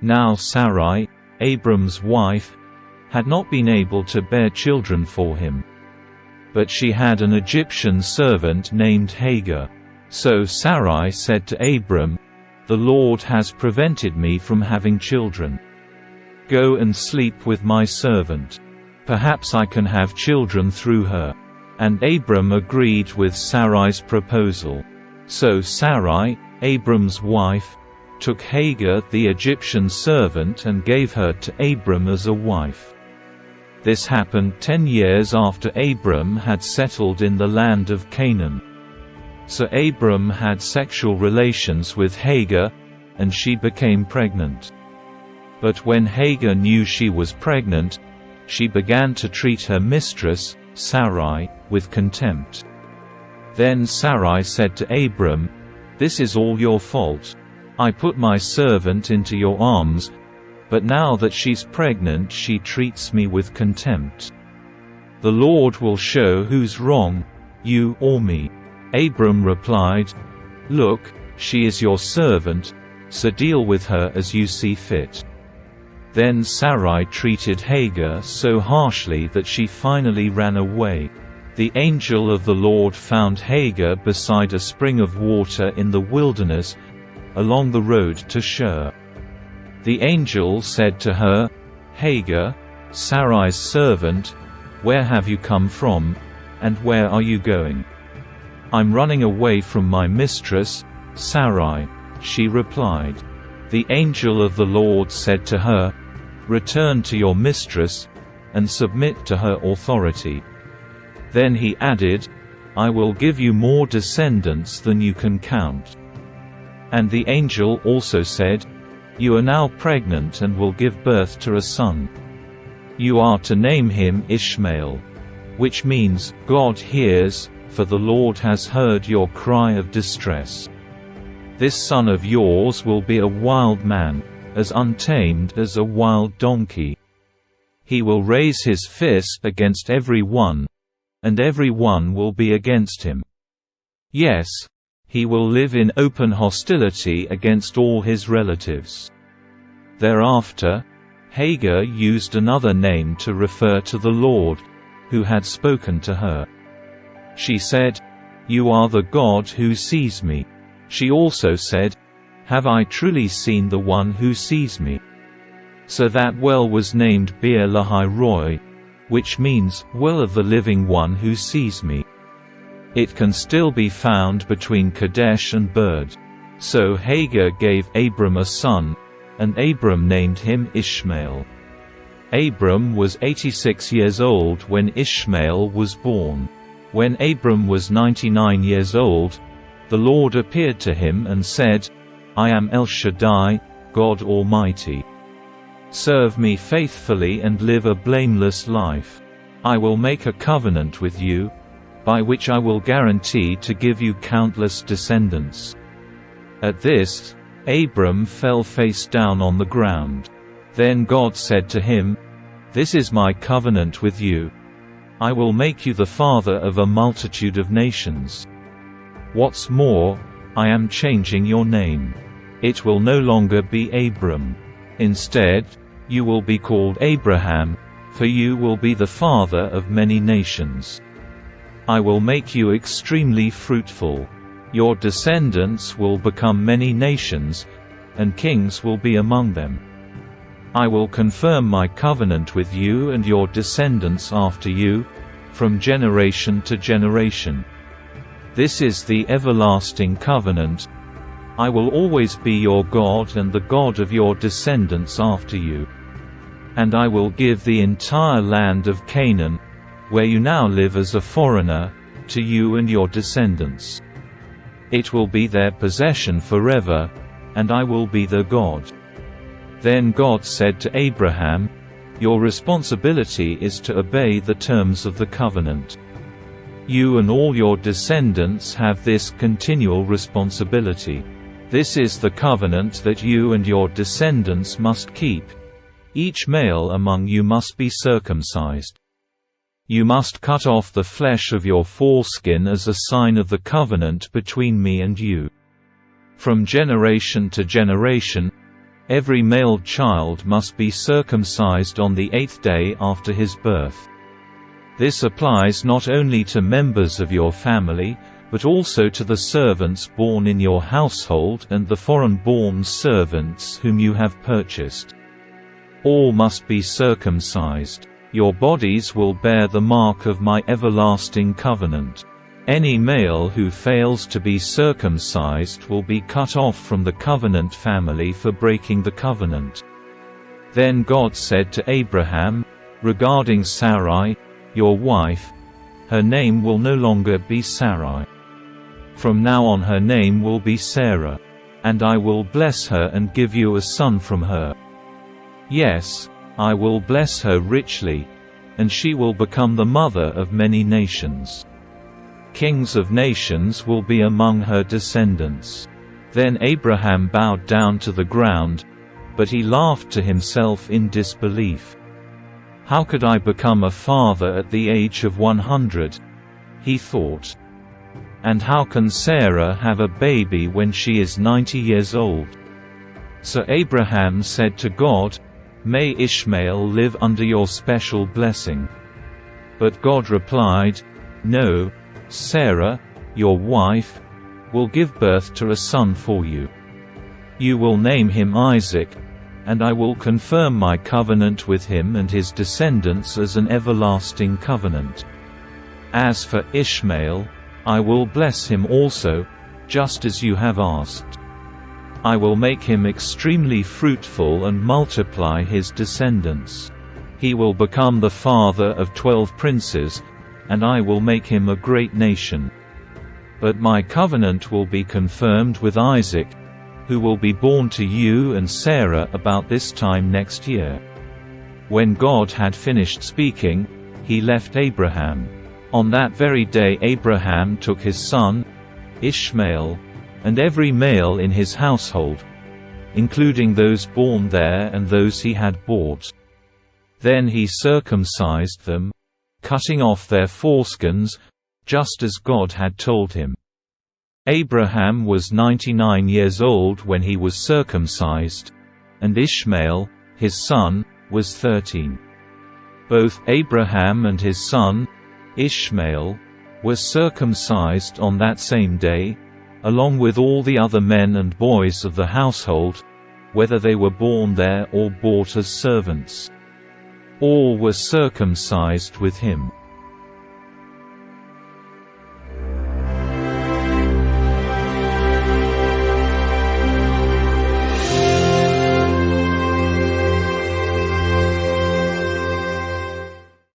Now Sarai, Abram's wife, had not been able to bear children for him. But she had an Egyptian servant named Hagar. So Sarai said to Abram, "The Lord has prevented me from having children. Go and sleep with my servant. Perhaps I can have children through her." And Abram agreed with Sarai's proposal. So Sarai, Abram's wife, took Hagar the Egyptian servant and gave her to Abram as a wife. This happened 10 years after Abram had settled in the land of Canaan. So Abram had sexual relations with Hagar, and she became pregnant. But when Hagar knew she was pregnant, she began to treat her mistress, Sarai, with contempt. Then Sarai said to Abram, "This is all your fault. I put my servant into your arms, but now that she's pregnant she treats me with contempt. The Lord will show who's wrong, you or me." Abram replied, "Look, she is your servant, so deal with her as you see fit." Then Sarai treated Hagar so harshly that she finally ran away. The angel of the Lord found Hagar beside a spring of water in the wilderness, along the road to Shur. The angel said to her, "Hagar, Sarai's servant, where have you come from, and where are you going?" "I'm running away from my mistress, Sarai," she replied. The angel of the Lord said to her, "Return to your mistress, and submit to her authority." Then he added, "I will give you more descendants than you can count." And the angel also said, "You are now pregnant and will give birth to a son. You are to name him Ishmael, which means, God hears, for the Lord has heard your cry of distress. This son of yours will be a wild man, as untamed as a wild donkey. He will raise his fist against every one, and every one will be against him. Yes, he will live in open hostility against all his relatives." Thereafter, Hagar used another name to refer to the Lord, who had spoken to her. She said, "You are the God who sees me." She also said, "Have I truly seen the one who sees me?" So that well was named 𝗬𝗀𝗀𝗀, which means, well of the living one who sees me. It can still be found between Kadesh and Bered. So Hagar gave Abram a son, and Abram named him Ishmael. Abram was 86 years old when Ishmael was born. When Abram was 99 years old, the Lord appeared to him and said, "I am El Shaddai, God Almighty. Serve me faithfully and live a blameless life. I will make a covenant with you, by which I will guarantee to give you countless descendants." At this, Abram fell face down on the ground. Then God said to him, "This is my covenant with you. I will make you the father of a multitude of nations. What's more, I am changing your name. It will no longer be Abram. Instead, you will be called Abraham, for you will be the father of many nations. I will make you extremely fruitful. Your descendants will become many nations, and kings will be among them. I will confirm my covenant with you and your descendants after you, from generation to generation. This is the everlasting covenant. I will always be your God and the God of your descendants after you. And I will give the entire land of Canaan, where you now live as a foreigner, to you and your descendants. It will be their possession forever, and I will be their God." Then God said to Abraham, "Your responsibility is to obey the terms of the covenant. You and all your descendants have this continual responsibility. This is the covenant that you and your descendants must keep. Each male among you must be circumcised. You must cut off the flesh of your foreskin as a sign of the covenant between me and you. From generation to generation, Every male child must be circumcised on the 8th day after his birth. This applies not only to members of your family, but also to the servants born in your household and the foreign-born servants whom you have purchased. All must be circumcised. Your bodies will bear the mark of my everlasting covenant. Any male who fails to be circumcised will be cut off from the covenant family for breaking the covenant. Then God said to Abraham, regarding Sarai, your wife, her name will no longer be Sarai. From now on her name will be Sarah. And I will bless her and give you a son from her. Yes, I will bless her richly, and she will become the mother of many nations. Kings of nations will be among her descendants. Then Abraham bowed down to the ground, but he laughed to himself in disbelief. How could I become a father at the age of 100? He thought. And how can Sarah have a baby when she is 90 years old? So Abraham said to God, May Ishmael live under your special blessing. But God replied, No, Sarah, your wife, will give birth to a son for you. You will name him Isaac, and I will confirm my covenant with him and his descendants as an everlasting covenant. As for Ishmael, I will bless him also, just as you have asked. I will make him extremely fruitful and multiply his descendants. He will become the father of 12 princes, and I will make him a great nation. But my covenant will be confirmed with Isaac, who will be born to you and Sarah about this time next year." When God had finished speaking, he left Abraham. On that very day Abraham took his son, Ishmael, and every male in his household, including those born there and those he had bought. Then he circumcised them, cutting off their foreskins, just as God had told him. Abraham was 99 years old when he was circumcised, and Ishmael, his son, was 13. Both Abraham and his son, Ishmael, were circumcised on that same day, along with all the other men and boys of the household, whether they were born there or bought as servants. All were circumcised with him.